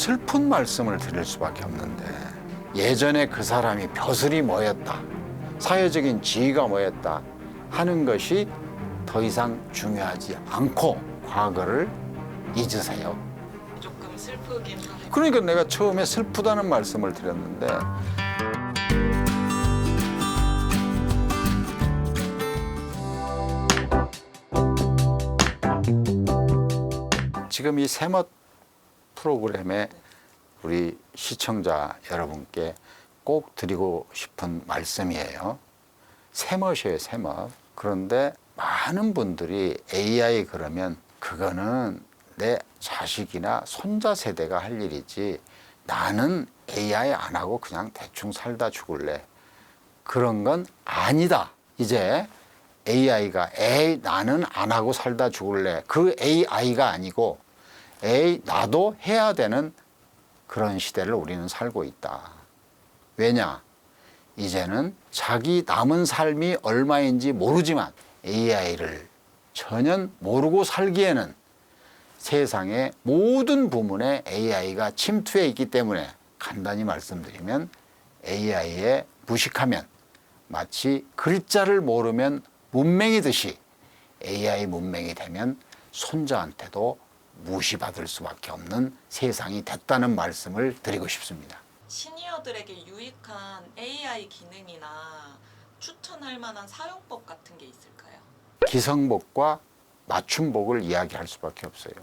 슬픈 말씀을 드릴 수밖에 없는데, 예전에 그 사람이 벼슬이 뭐였다, 사회적인 지위가 뭐였다 하는 것이 더 이상 중요하지 않고 과거를 잊으세요. 조금 슬프긴 하네요. 그러니까 내가 처음에 슬프다는 말씀을 드렸는데, 지금 이 새멋 프로그램에 우리 시청자 여러분께 꼭 드리고 싶은 말씀이에요. 새멋이에요, 새멋. 그런데 많은 분들이 AI 그러면 그거는 내 자식이나 손자 세대가 할 일이지, 나는 AI 안 하고 그냥 대충 살다 죽을래, 그런 건 아니다. 이제 AI가 에이 나는 안 하고 살다 죽을래, 그 AI가 아니고 에이 나도 해야 되는 그런 시대를 우리는 살고 있다. 왜냐? 이제는 자기 남은 삶이 얼마인지 모르지만 AI를 전혀 모르고 살기에는 세상의 모든 부문에 AI가 침투해 있기 때문에, 간단히 말씀드리면 AI에 무식하면 마치 글자를 모르면 문맹이듯이 AI 문맹이 되면 손자한테도 무시받을 수밖에 없는 세상이 됐다는 말씀을 드리고 싶습니다. 시니어들에게 유익한 AI 기능이나 추천할 만한 사용법 같은 게 있을까요? 기성복과 맞춤복을 이야기할 수밖에 없어요.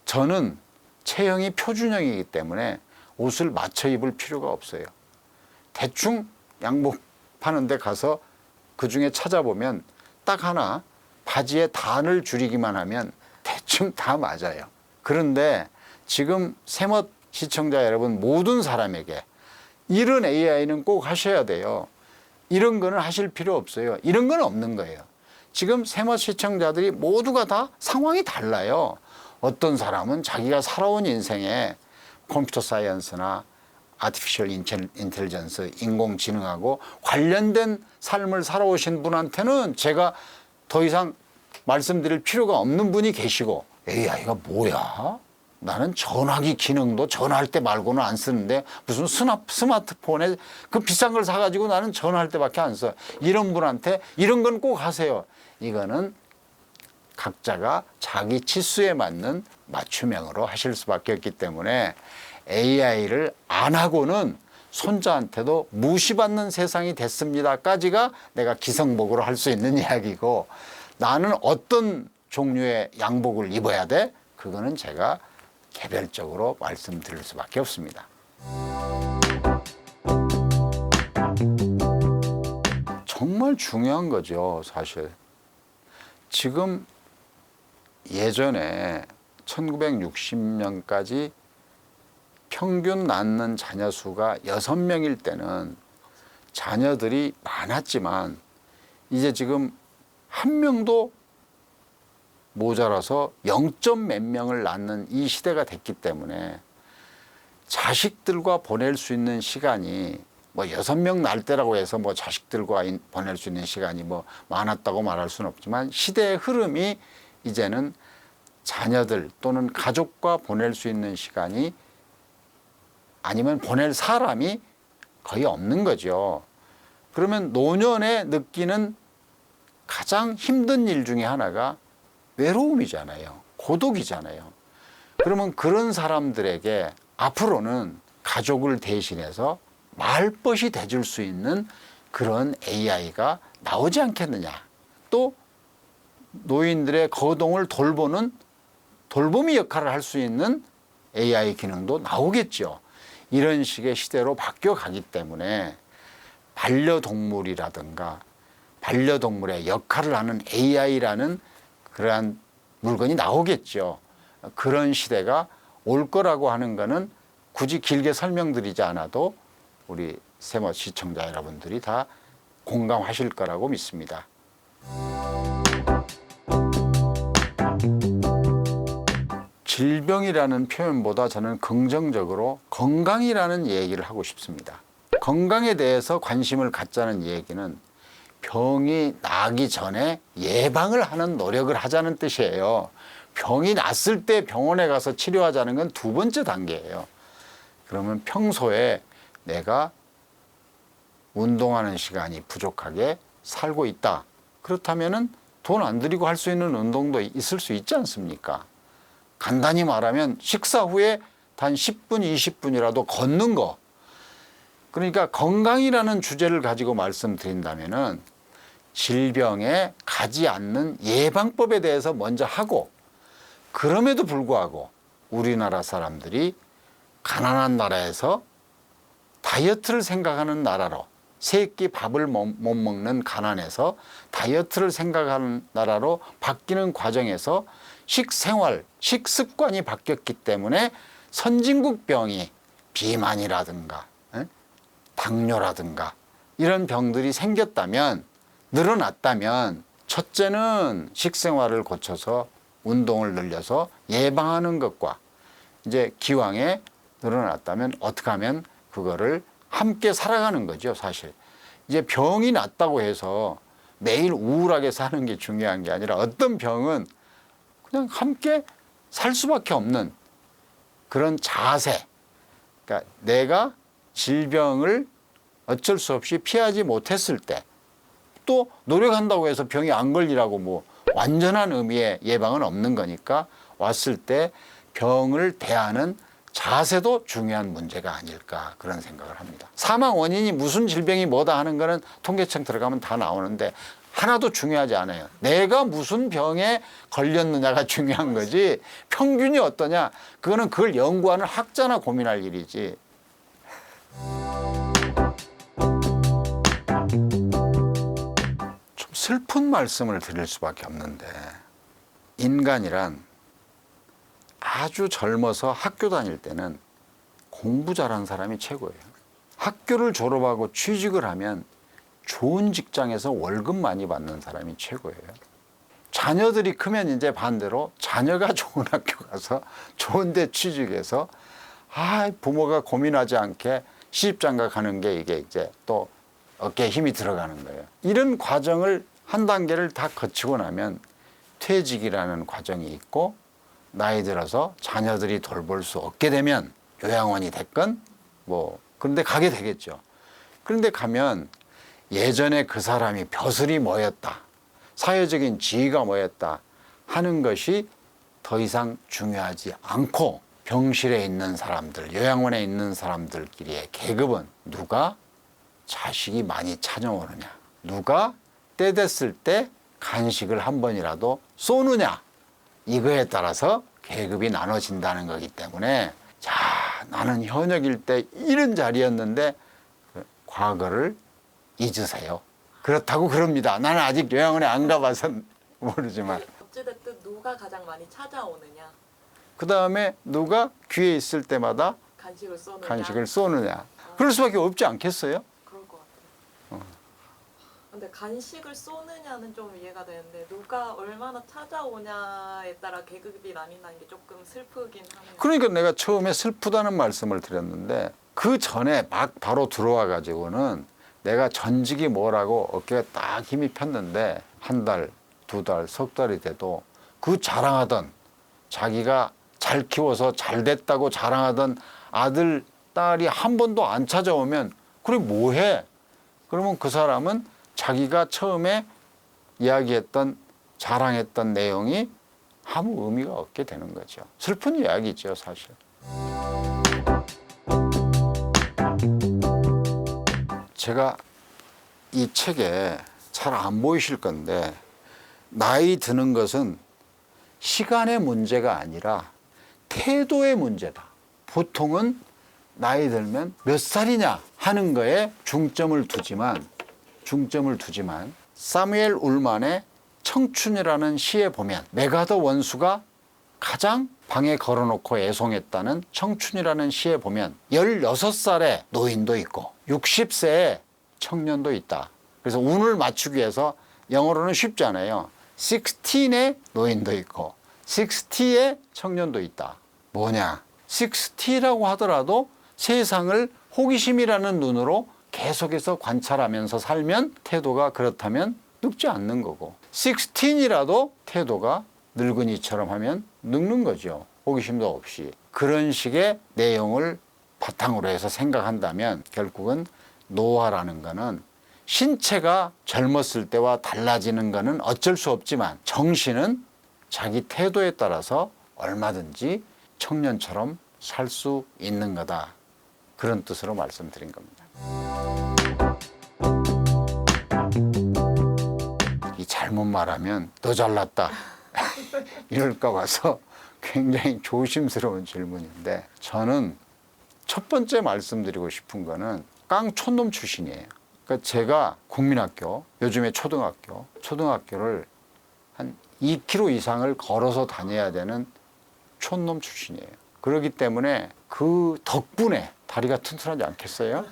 저는 체형이 표준형이기 때문에 옷을 맞춰 입을 필요가 없어요. 대충 양복 파는 데 가서 그 중에 찾아보면 딱 하나, 바지에 단을 줄이기만 하면 대충 다 맞아요. 그런데 지금 새멋 시청자 여러분 모든 사람에게 이런 AI는 꼭 하셔야 돼요. 이런 거는 하실 필요 없어요. 이런 건 없는 거예요. 지금 새멋 시청자들이 모두가 다 상황이 달라요. 어떤 사람은 자기가 살아온 인생에 컴퓨터 사이언스나 아티피셜 인텔리전스, 인공지능하고 관련된 삶을 살아오신 분한테는 제가 더 이상 말씀드릴 필요가 없는 분이 계시고, AI가 뭐야? 나는 전화기 기능도 전화할 때 말고는 안 쓰는데 무슨 스마트폰에 그 비싼 걸 사가지고 나는 전화할 때밖에 안 써. 이런 분한테 이런 건 꼭 하세요. 이거는 각자가 자기 치수에 맞는 맞춤형으로 하실 수밖에 없기 때문에 AI를 안 하고는 손자한테도 무시받는 세상이 됐습니다까지가 내가 기성복으로 할 수 있는 이야기고, 나는 어떤 종류의 양복을 입어야 돼? 그거는 제가 개별적으로 말씀드릴 수밖에 없습니다. 정말 중요한 거죠, 사실. 지금 예전에 1960년까지 평균 낳는 자녀 수가 6명일 때는 자녀들이 많았지만 이제 지금 한 명도 모자라서 0점 몇 명을 낳는 이 시대가 됐기 때문에 자식들과 보낼 수 있는 시간이 뭐 6명 낳을 때라고 해서 뭐 자식들과 보낼 수 있는 시간이 뭐 많았다고 말할 수는 없지만, 시대의 흐름이 이제는 자녀들 또는 가족과 보낼 수 있는 시간이, 아니면 보낼 사람이 거의 없는 거죠. 그러면 노년에 느끼는 가장 힘든 일 중에 하나가 외로움이잖아요. 고독이잖아요. 그러면 그런 사람들에게 앞으로는 가족을 대신해서 말벗이 돼줄 수 있는 그런 AI가 나오지 않겠느냐. 또 노인들의 거동을 돌보는 돌보미 역할을 할 수 있는 AI 기능도 나오겠죠. 이런 식의 시대로 바뀌어가기 때문에 반려동물이라든가 반려동물의 역할을 하는 AI라는 그러한 물건이 나오겠죠. 그런 시대가 올 거라고 하는 거는 굳이 길게 설명드리지 않아도 우리 새멋 시청자 여러분들이 다 공감하실 거라고 믿습니다. 질병이라는 표현보다 저는 긍정적으로 건강이라는 얘기를 하고 싶습니다. 건강에 대해서 관심을 갖자는 얘기는 병이 나기 전에 예방을 하는 노력을 하자는 뜻이에요. 병이 났을 때 병원에 가서 치료하자는 건 두 번째 단계예요. 그러면 평소에 내가 운동하는 시간이 부족하게 살고 있다. 그렇다면은 돈 안 들이고 할 수 있는 운동도 있을 수 있지 않습니까? 간단히 말하면 식사 후에 단 10분, 20분이라도 걷는 거. 그러니까 건강이라는 주제를 가지고 말씀드린다면은 질병에 가지 않는 예방법에 대해서 먼저 하고, 그럼에도 불구하고 우리나라 사람들이 가난한 나라에서 다이어트를 생각하는 나라로, 세 끼 밥을 못 먹는 가난에서 다이어트를 생각하는 나라로 바뀌는 과정에서 식생활, 식습관이 바뀌었기 때문에 선진국 병이 비만이라든가 당뇨라든가 이런 병들이 생겼다면, 늘어났다면, 첫째는 식생활을 고쳐서 운동을 늘려서 예방하는 것과, 이제 기왕에 늘어났다면 어떻게 하면 그거를 함께 살아가는 거죠. 사실 이제 병이 났다고 해서 매일 우울하게 사는 게 중요한 게 아니라, 어떤 병은 그냥 함께 살 수밖에 없는 그런 자세. 그러니까 내가 질병을 어쩔 수 없이 피하지 못했을 때, 또 노력한다고 해서 병이 안 걸리라고 뭐 완전한 의미의 예방은 없는 거니까, 왔을 때 병을 대하는 자세도 중요한 문제가 아닐까, 그런 생각을 합니다. 사망 원인이 무슨 질병이 뭐다 하는 거는 통계청 들어가면 다 나오는데 하나도 중요하지 않아요. 내가 무슨 병에 걸렸느냐가 중요한 거지, 평균이 어떠냐 그거는 그걸 연구하는 학자나 고민할 일이지. 좀 슬픈 말씀을 드릴 수밖에 없는데, 인간이란 아주 젊어서 학교 다닐 때는 공부 잘하는 사람이 최고예요. 학교를 졸업하고 취직을 하면 좋은 직장에서 월급 많이 받는 사람이 최고예요. 자녀들이 크면 이제 반대로 자녀가 좋은 학교 가서 좋은 데 취직해서 부모가 고민하지 않게 시집장가 가는 게 이게 이제 또 어깨에 힘이 들어가는 거예요. 이런 과정을 한 단계를 다 거치고 나면 퇴직이라는 과정이 있고, 나이 들어서 자녀들이 돌볼 수 없게 되면 요양원이 됐건 뭐 그런데 가게 되겠죠. 그런데 가면 예전에 그 사람이 벼슬이 뭐였다, 사회적인 지위가 뭐였다 하는 것이 더 이상 중요하지 않고, 병실에 있는 사람들, 요양원에 있는 사람들끼리의 계급은 누가 자식이 많이 찾아오느냐, 누가 때 됐을 때 간식을 한 번이라도 쏘느냐, 이거에 따라서 계급이 나눠진다는 거기 때문에, 자, 나는 현역일 때 이런 자리였는데 과거를 잊으세요. 그렇다고 그럽니다. 나는 아직 요양원에 안 가봐서 모르지만. 어찌됐든 누가 가장 많이 찾아오느냐, 그 다음에 누가 귀에 있을 때마다 간식을 쏘느냐. 그럴 수밖에 없지 않겠어요? 그럴 것 같아요. 근데 간식을 쏘느냐는 좀 이해가 되는데, 누가 얼마나 찾아오냐에 따라 계급이 나뉜다는 게 조금 슬프긴 하네요. 그러니까 내가 처음에 슬프다는 말씀을 드렸는데, 그 전에 막 바로 들어와 가지고는 내가 전직이 뭐라고 어깨가 딱 힘이 폈는데, 한 달, 두 달, 석 달이 돼도 그 자랑하던, 자기가 잘 키워서 잘 됐다고 자랑하던 아들, 딸이 한 번도 안 찾아오면 그래 뭐해? 그러면 그 사람은 자기가 처음에 이야기했던, 자랑했던 내용이 아무 의미가 없게 되는 거죠. 슬픈 이야기죠, 사실. 제가 이 책에 잘 안 보이실 건데, 나이 드는 것은 시간의 문제가 아니라 태도의 문제다. 보통은 나이 들면 몇 살이냐 하는 거에 중점을 두지만 사무엘 울만의 청춘이라는 시에 보면, 메가더 원수가 가장 방에 걸어놓고 애송했다는 청춘이라는 시에 보면 16살의 노인도 있고 60세의 청년도 있다. 그래서 운을 맞추기 위해서, 영어로는 쉽잖아요. 16의 노인도 있고 60의 청년도 있다. 뭐냐? 60라고 하더라도 세상을 호기심이라는 눈으로 계속해서 관찰하면서 살면 태도가 그렇다면 늙지 않는 거고, 16이라도 태도가 늙은이처럼 하면 늙는 거죠. 호기심도 없이. 그런 식의 내용을 바탕으로 해서 생각한다면 결국은 노화라는 거는 신체가 젊었을 때와 달라지는 거는 어쩔 수 없지만 정신은 자기 태도에 따라서 얼마든지 청년처럼 살 수 있는 거다. 그런 뜻으로 말씀드린 겁니다. 이 잘못 말하면 너 잘났다 이럴까 봐서 굉장히 조심스러운 질문인데, 저는 첫 번째 말씀드리고 싶은 거는 깡촌놈 출신이에요. 그러니까 제가 국민학교, 요즘에 초등학교를 한 2km 이상을 걸어서 다녀야 되는 촌놈 출신이에요. 그렇기 때문에 그 덕분에 다리가 튼튼하지 않겠어요?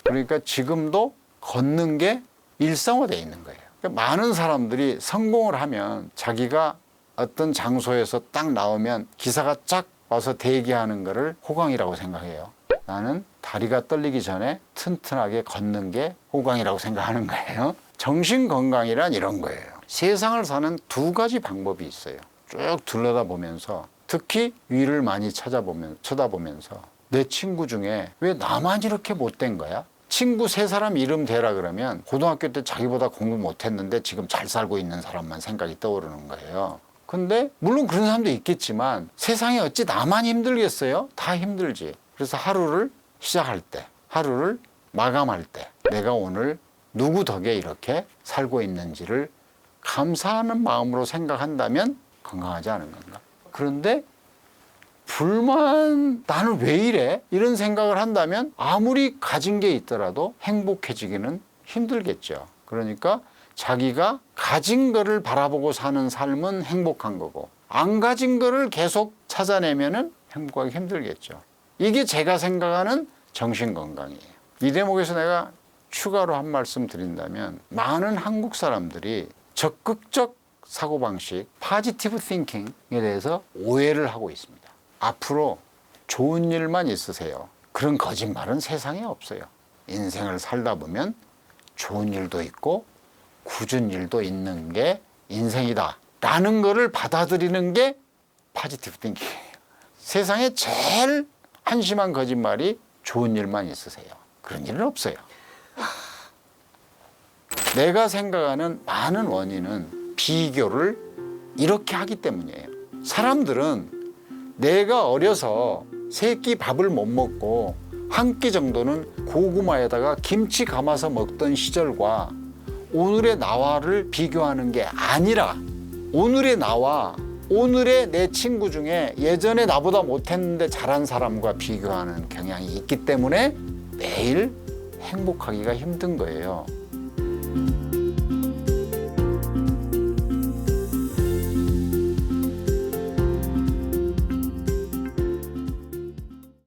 그러니까 지금도 걷는 게 일상화되어 있는 거예요. 그러니까 많은 사람들이 성공을 하면 자기가 어떤 장소에서 딱 나오면 기사가 쫙 와서 대기하는 거를 호강이라고 생각해요. 나는 다리가 떨리기 전에 튼튼하게 걷는 게 호강이라고 생각하는 거예요. 정신건강이란 이런 거예요. 세상을 사는 두 가지 방법이 있어요. 쭉 둘러다보면서, 특히 위를 많이 쳐다보면서 내 친구 중에 왜 나만 이렇게 못된 거야? 친구 3사람 이름 대라 그러면 고등학교 때 자기보다 공부 못했는데 지금 잘 살고 있는 사람만 생각이 떠오르는 거예요. 근데 물론 그런 사람도 있겠지만 세상에 어찌 나만 힘들겠어요? 다 힘들지. 그래서 하루를 시작할 때, 하루를 마감할 때 내가 오늘 누구 덕에 이렇게 살고 있는지를 감사하는 마음으로 생각한다면 건강하지 않은 건가? 그런데 불만, 나는 왜 이래? 이런 생각을 한다면 아무리 가진 게 있더라도 행복해지기는 힘들겠죠. 그러니까 자기가 가진 거를 바라보고 사는 삶은 행복한 거고, 안 가진 거를 계속 찾아내면은 행복하기 힘들겠죠. 이게 제가 생각하는 정신건강이에요. 이 대목에서 내가 추가로 한 말씀 드린다면, 많은 한국 사람들이 적극적 사고방식, 포지티브 띵킹에 대해서 오해를 하고 있습니다. 앞으로 좋은 일만 있으세요. 그런 거짓말은 세상에 없어요. 인생을 살다 보면 좋은 일도 있고 굳은 일도 있는 게 인생이다 라는 거를 받아들이는 게 포지티브 띵킹이에요. 세상에 제일 한심한 거짓말이 좋은 일만 있으세요. 그런 일은 없어요. 내가 생각하는 많은 원인은 비교를 이렇게 하기 때문이에요. 사람들은 내가 어려서 3끼 밥을 못 먹고 한 끼 정도는 고구마에다가 김치 감아서 먹던 시절과 오늘의 나와를 비교하는 게 아니라, 오늘의 나와 오늘의 내 친구 중에 예전에 나보다 못했는데 잘한 사람과 비교하는 경향이 있기 때문에 매일 행복하기가 힘든 거예요.